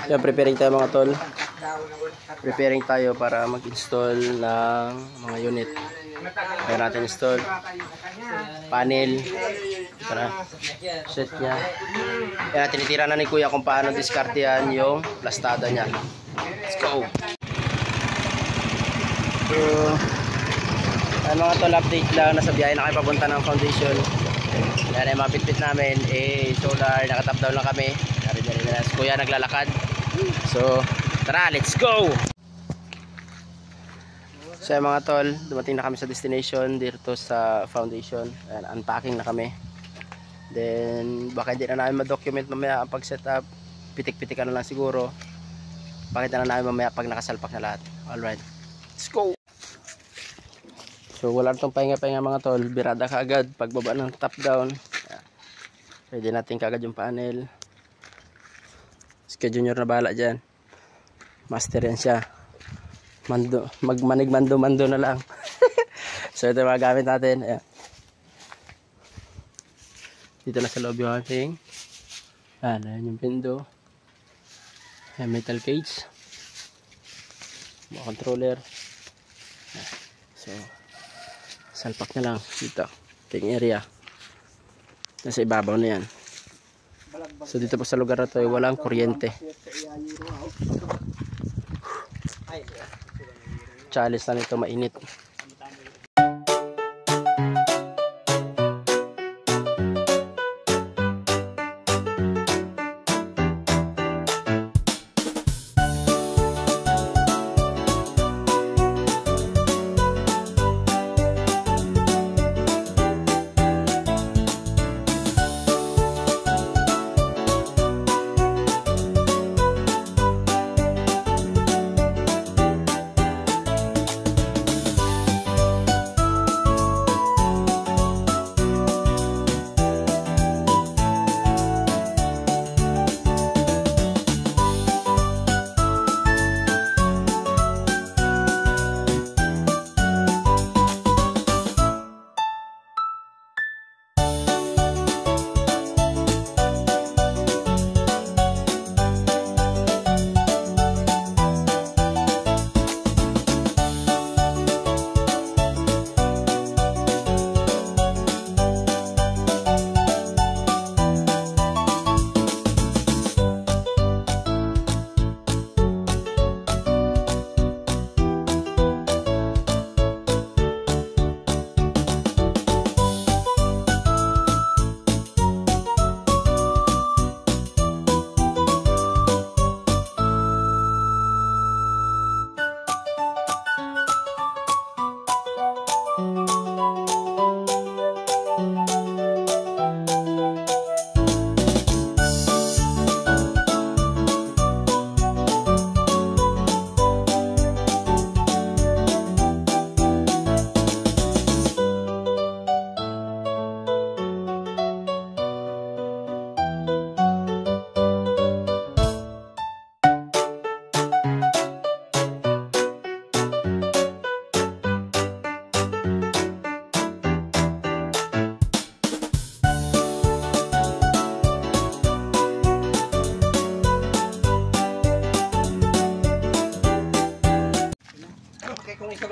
Yan, preparing tayo mga tol. Preparing tayo para mag-install ng mga unit. Kaya natin install panel. Para set niya. Kaya tinitira na ni kuya kung paano diskarte yan yung plastada niya. Let's go! So, ay mga tol, update lang. Nasa biyahe na kayo papunta ng foundation. Yan ay mga bitbit namin. Solar, nakatap down lang kami. Kuya naglalakad. So, tara, let's go! So mga tol, dumating na kami sa destination dito sa foundation. Ayan, unpacking na kami. Then baka hindi na namin ma-document mamaya ang pag-setup. Pitik-pitikan na lang siguro. Pakita na namin mamaya pag nakasalpak na lahat. Alright, let's go! So wala itong pahinga-pahinga mga tol. Birada ka agad pagbaba ng top down. Pwede natin kagad yung panel. Si Junior na bahala dyan. Master yan siya. Magmanig mando-mando na lang. So ito yung mga gamit natin. Ayan. Dito na sa loob yung ating. Ayan yung window. Ayan, metal cage. Mga controller. Ayan. So salpak na lang dito. King area. Nasa ibabaw na yan. So dito po sa lugar na to ay walang kuryente. Challenge na nito, mainit.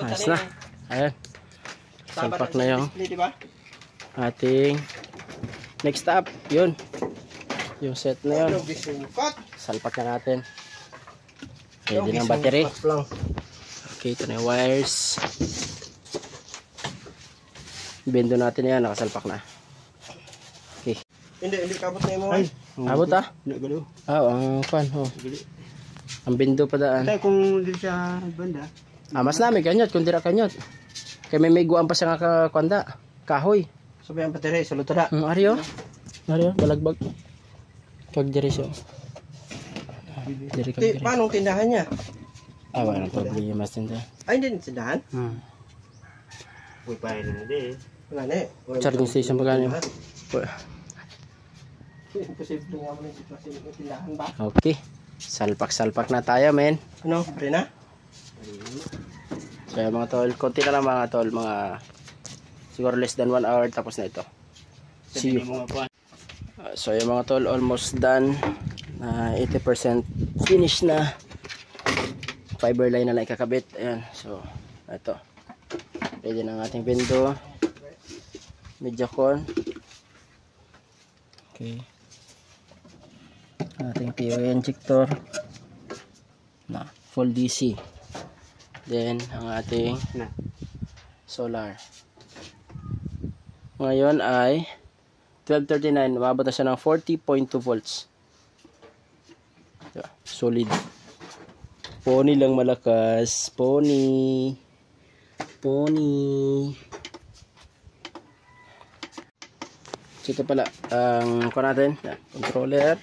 Ayos na. Ayan. Salpak na yung ating next up. Yun. Yung set na yun. Salpak na natin. Pwede ng battery. Okay, ito na yung wires. Bendo natin yan. Nakasalpak na. Okay. Hindi kabot na yung mga. Abot ah? Oo, ang fan. Ang bendo pa daan. Kung din sa banda. Mas namin kanyot, kung dira kanyot. Kaya may guwan pa siya nga kwanda. Kahoy. Sabi ang patere, sa lutura. Aryo, balagbag. Kag diri siya. Paano tindahan niya? Walang problema mas tindahan. Ay, hindi tindahan? Uy, paano na din. Wala na eh. Charging station pa ganyan. Imposible nga mo na yung tindahan ba? Okay. Salpak na tayo, men. Ano? Pre na? So mga tol, konti na lang mga tol, mga siguro less than 1 hour tapos na ito. See you. So yung mga tol, almost done. 80% finish na. Fiber line na lang ikakabit. Ayan. So, ito. Ready na ang ating window. Mediacon. Okay. Ating POA injector. Na, full DC. Then, ang ating solar. Ngayon ay 1239. Umabot na siya ng 40.2 volts. Solid. Pony lang malakas. Pony. So ito pala ang natin, controller,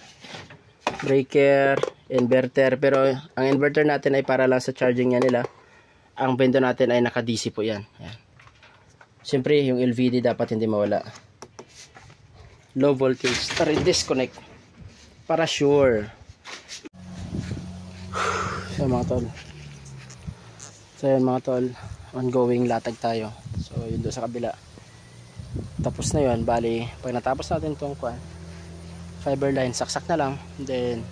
breaker, inverter. Pero ang inverter natin ay para lang sa charging niya nila. Ang bendo natin ay naka DC po yan. Yan. Siyempre yung LVD dapat hindi mawala. Low voltage, disconnect para sure. So mga tol, ongoing latag tayo. So yun doon sa kabila. Tapos na yun, bali pag natapos natin itong fiber line, saksak na lang, then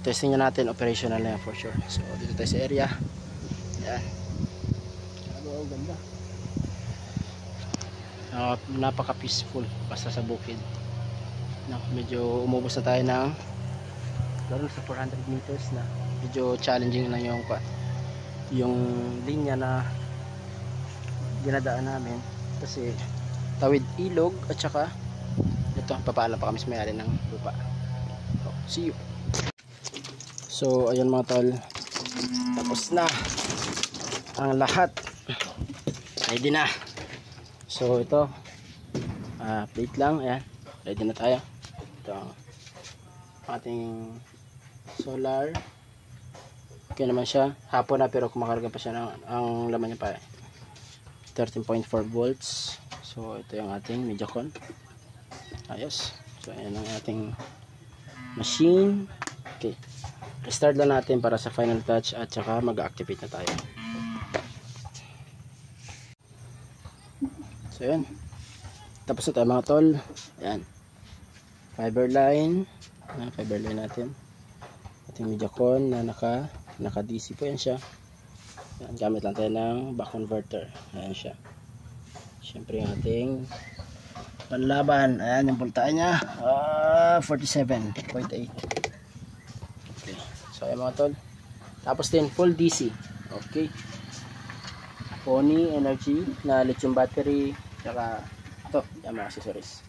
testing na natin, operational na yan for sure. So dito tayo sa area. Yan. Ganda. Napaka peaceful basta sa bukid. Medyo umubos na tayo ng lalo sa 400 meters na. Medyo challenging na yung linya na dinadaan namin kasi tawid ilog at saka ito, papaalam pa kami sa may-ari ng lupa. So, see you. So ayun mga tol, tapos na ang lahat, ready na. So ito plate lang, ayan, ready na tayo. Ito ang ating solar. Okay naman siya, hapon na pero kumakarga pa siya ang laman niya pa 13.4 volts. So ito yung ating Mediacon. Ayos. So ayan ang ating machine. Okay, restart lang natin para sa final touch at saka mag-activate na tayo. So ayan, tapos na tayo mga tol. Ayan, fiber line natin, ating Mediacon na naka DC po yan siya. Ayan, gamit lang tayo ng back converter. Ayan siya, syempre yung ating panlaban. Ayan yung voltahe nya, 47.8. Okay, so ayan mga tol, tapos din full DC. Okay, Pony Energy na lithium battery, saka ito yung mga accessories.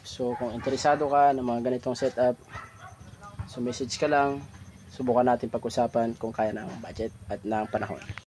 So kung interesado ka ng mga ganitong setup, so message ka lang, subukan natin pag-usapan kung kaya ng budget at ng panahon.